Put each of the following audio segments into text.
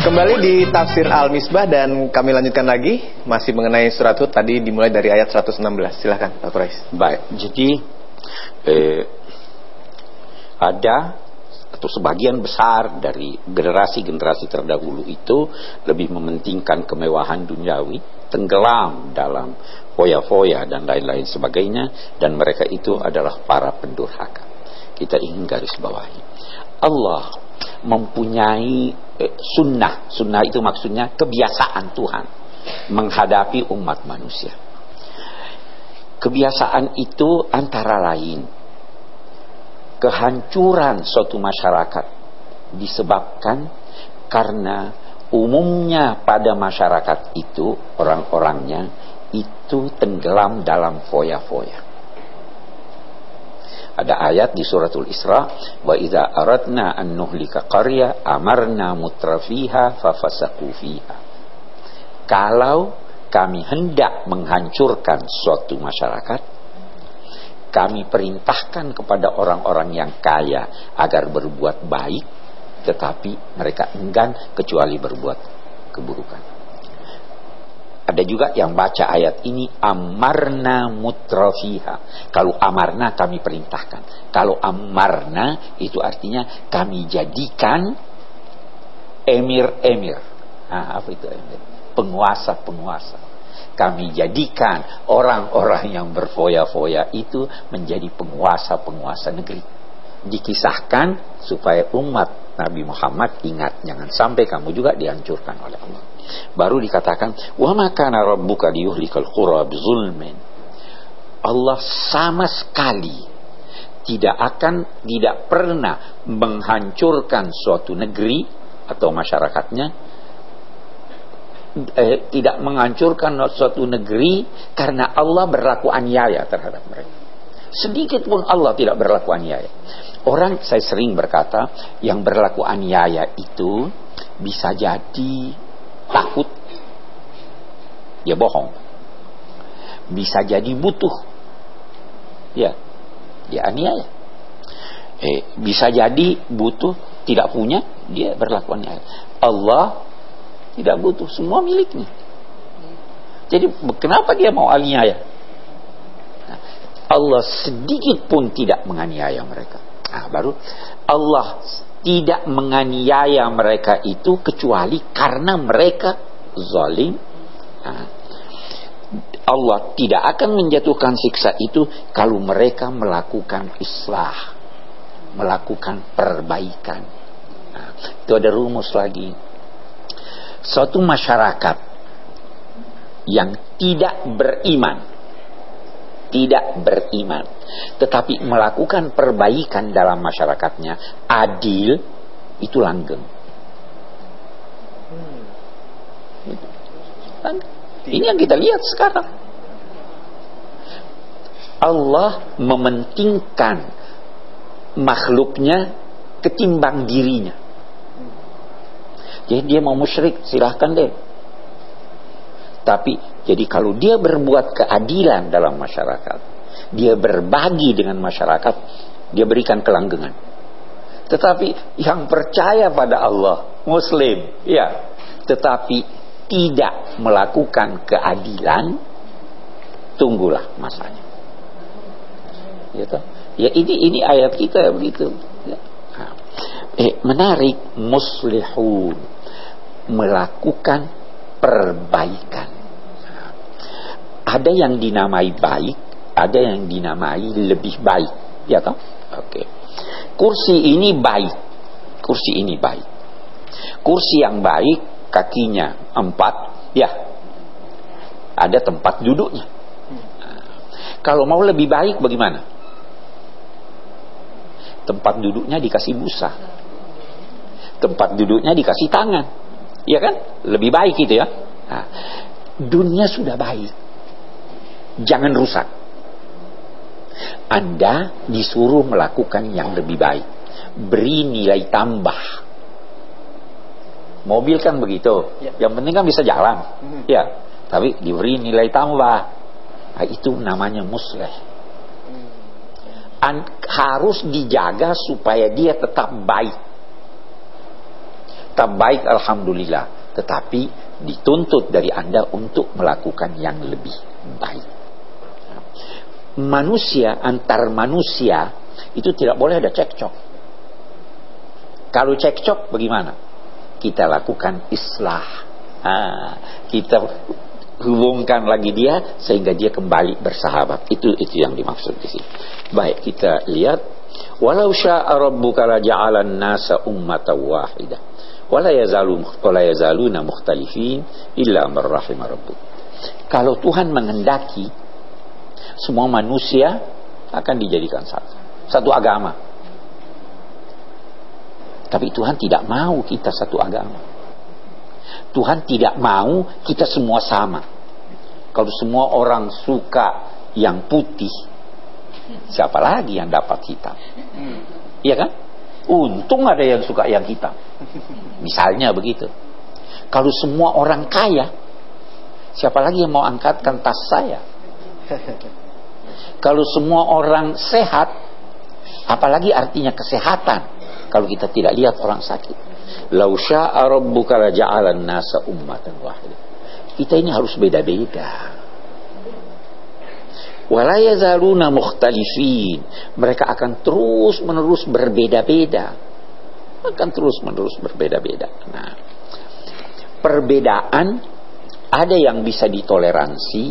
Kembali di Tafsir Al-Misbah dan kami lanjutkan lagi masih mengenai surat Hud, tadi dimulai dari ayat 116. Silakan Pak Quraish. Baik, jadi ada atau sebagian besar dari generasi-generasi terdahulu itu lebih mementingkan kemewahan duniawi, tenggelam dalam foya-foya dan lain-lain sebagainya, dan mereka itu adalah para pendurhaka. Kita ingin garis bawahi, Allah mempunyai sunnah. Sunnah itu maksudnya kebiasaan Tuhan menghadapi umat manusia. Kebiasaan itu antara lain kehancuran suatu masyarakat disebabkan karena umumnya pada masyarakat itu orang-orangnya itu tenggelam dalam foya-foya. Ada ayat di suratul Isra, wa idza aradna an nuhlika qarya amarna mutrafiha fafasaqu fiha. Kalau kami hendak menghancurkan suatu masyarakat, kami perintahkan kepada orang-orang yang kaya agar berbuat baik, tetapi mereka enggan kecuali berbuat keburukan. Ada juga yang baca ayat ini amarna mutrafiha. Kalau amarna kami perintahkan. Kalau amarna itu artinya kami jadikan emir-emir. Apa itu emir? Penguasa-penguasa. Kami jadikan orang-orang yang berfoya-foya itu menjadi penguasa-penguasa negeri. Dikisahkan supaya umat Nabi Muhammad ingat, jangan sampai kamu juga dihancurkan oleh Allah. Baru dikatakan wa ma kana rabbuka liyuhlikal qura bizulmin. Allah sama sekali tidak pernah menghancurkan suatu negeri atau masyarakatnya, tidak menghancurkan suatu negeri karena Allah berlaku aniaya terhadap mereka. Sedikit pun Allah tidak berlaku aniaya. Orang, saya sering berkata, yang berlaku aniaya itu bisa jadi takut, dia bohong. Bisa jadi butuh, dia aniaya. Bisa jadi butuh, tidak punya, dia berlaku aniaya. Allah tidak butuh, semua miliknya. Jadi kenapa dia mau aniaya? Allah sedikit pun tidak menganiaya mereka. Baru Allah tidak menganiaya mereka itu kecuali karena mereka zalim. Allah tidak akan menjatuhkan siksa itu kalau mereka melakukan islah, melakukan perbaikan. Itu ada rumus lagi. Suatu masyarakat yang tidak beriman, tetapi melakukan perbaikan dalam masyarakatnya, adil, itu langgeng. Ini yang kita lihat sekarang. Allah mementingkan makhluknya ketimbang dirinya. Jadi dia mau musyrik, silahkan deh. Tapi jadi kalau dia berbuat keadilan dalam masyarakat, dia berbagi dengan masyarakat, dia berikan kelanggengan. Tetapi yang percaya pada Allah, Muslim, tetapi tidak melakukan keadilan, tunggulah masanya. Ini ayat kita begitu. Menarik, muslihun, melakukan perbaikan. Ada yang dinamai baik, ada yang dinamai lebih baik, ya toh? Oke. Kursi ini baik. Kursi yang baik, kakinya 4, ada tempat duduknya. Kalau mau lebih baik bagaimana? Tempat duduknya dikasih busa. Tempat duduknya dikasih tangan. Ya kan? Lebih baik gitu ya. Dunia sudah baik. Jangan rusak. Anda disuruh melakukan yang lebih baik. Beri nilai tambah. Mobil kan begitu. Yang penting kan bisa jalan. Tapi diberi nilai tambah. Itu namanya muslih. Harus dijaga supaya dia tetap baik. tetap baik, alhamdulillah. Tetapi dituntut dari Anda untuk melakukan yang lebih baik. Manusia, antar manusia itu tidak boleh ada cekcok. Kalau cekcok bagaimana? Kita lakukan islah. Kita hubungkan lagi dia sehingga dia kembali bersahabat. Itu yang dimaksud di sini. Baik, kita lihat. Walau syaa rabbuka la ja'alan nasa ummatan wahidah wala yazaluna mukhtalifin illa man rahima rabbuk. Kalau Tuhan menghendaki, semua manusia akan dijadikan satu agama. Tapi Tuhan tidak mau kita satu agama. Tuhan tidak mau kita semua sama. Kalau semua orang suka yang putih, siapa lagi yang dapat hitam? Iya kan? Untung ada yang suka yang hitam. Misalnya begitu. Kalau semua orang kaya, siapa lagi yang mau angkatkan tas saya? Kalau semua orang sehat, apalagi artinya kesehatan kalau kita tidak lihat orang sakit. Lau syaa rabbuka la ja'alan nasa ummatan wahidah. Kita ini harus beda-beda. Wala yazaluna mukhtalifin. Mereka akan terus-menerus berbeda-beda. Akan terus-menerus berbeda-beda. Nah, perbedaan ada yang bisa ditoleransi,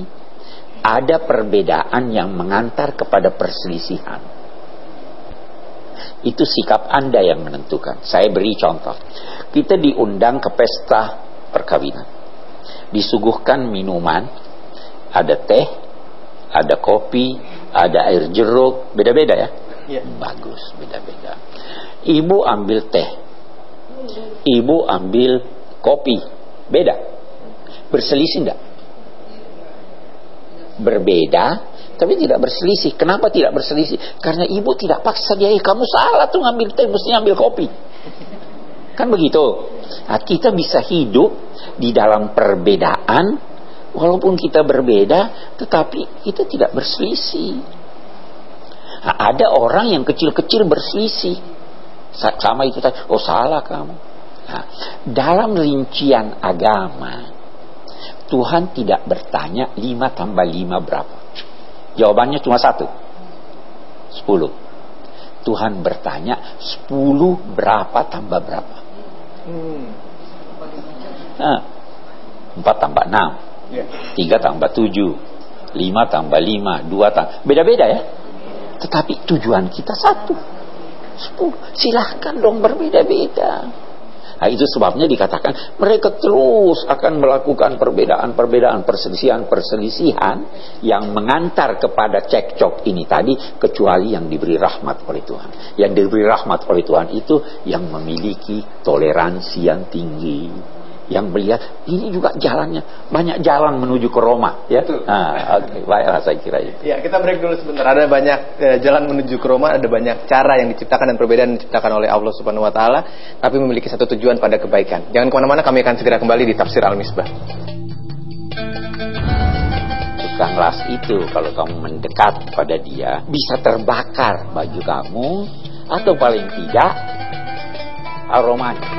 ada perbedaan yang mengantar kepada perselisihan. Itu sikap Anda yang menentukan. Saya beri contoh. Kita diundang ke pesta perkawinan. Disuguhkan minuman, ada teh, ada kopi, ada air jeruk, beda-beda ya? Yeah. Bagus, beda-beda. Ibu ambil teh, ibu ambil kopi, beda. Berselisih enggak? Berbeda, tapi tidak berselisih. Kenapa tidak berselisih? Karena ibu tidak paksa dia, kamu salah tuh ngambil teh, mestinya ambil kopi. Kan begitu. Nah, kita bisa hidup di dalam perbedaan, walaupun kita berbeda, tetapi kita tidak berselisih. Nah, ada orang yang kecil-kecil berselisih. Sama itu tadi, oh salah kamu. Nah, dalam rincian agama, Tuhan tidak bertanya 5 tambah 5 berapa. Jawabannya cuma 1. 10. Tuhan bertanya 10 berapa tambah berapa. 4 tambah 6, 3 tambah 7, 5 tambah 5, 2 tambah, beda-beda ya. Tetapi tujuan kita 1, 10. Silahkan dong berbeda-beda. Nah, itu sebabnya dikatakan mereka terus akan melakukan perbedaan-perbedaan, perselisihan-perselisihan yang mengantar kepada cekcok ini tadi, kecuali yang diberi rahmat oleh Tuhan. Yang diberi rahmat oleh Tuhan itu yang memiliki toleransi yang tinggi, yang melihat ini juga jalannya, banyak jalan menuju ke Roma ya. Oke, baiklah saya kira itu. Ya, kita break dulu sebentar. Ada banyak jalan menuju ke Roma, ada banyak cara yang diciptakan dan perbedaan yang diciptakan oleh Allah Subhanahu wa taala, tapi memiliki satu tujuan pada kebaikan. Jangan kemana-mana, kami akan segera kembali di Tafsir Al-Misbah. Tukang las itu kalau kamu mendekat pada dia, bisa terbakar baju kamu, atau paling tidak aromanya.